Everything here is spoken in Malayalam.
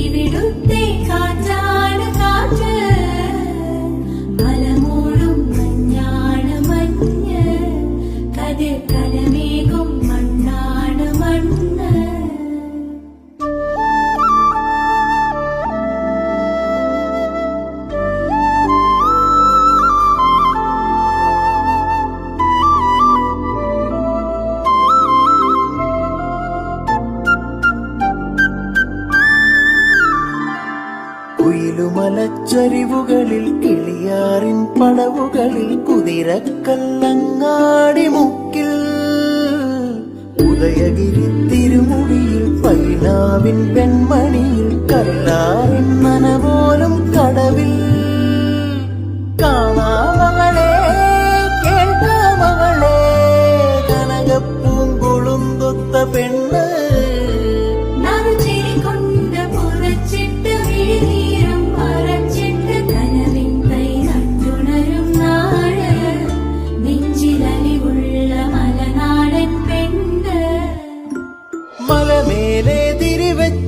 ഇവിടുത്തെ കാറ്റാണ് കാറ്റ്, മലമൂടും മഞ്ഞാണ് മഞ്ഞ്, കതിർ കലമേകും മണ്ണാണ് മണ്ണ്. കുയിലുമലച്ചരിവുകളിൽ കിളിയാറിൻ പടവുകളിൽ കുതിരക്കല്ലങ്ങാടി മുക്കിൽ ഉദയഗിരി തിരുമുടിയിൽ പൈനാവിൻ പെൺമണിയിൽ കല്ലാറിൻ നനപോലും കടവിൽ കാണാമകളെ കേൾക്കാമകളെ കനകപ്പൂങ്കുളുന്തൊത്ത പെണ്ണ് മലമേലെ തിരിവെച്ച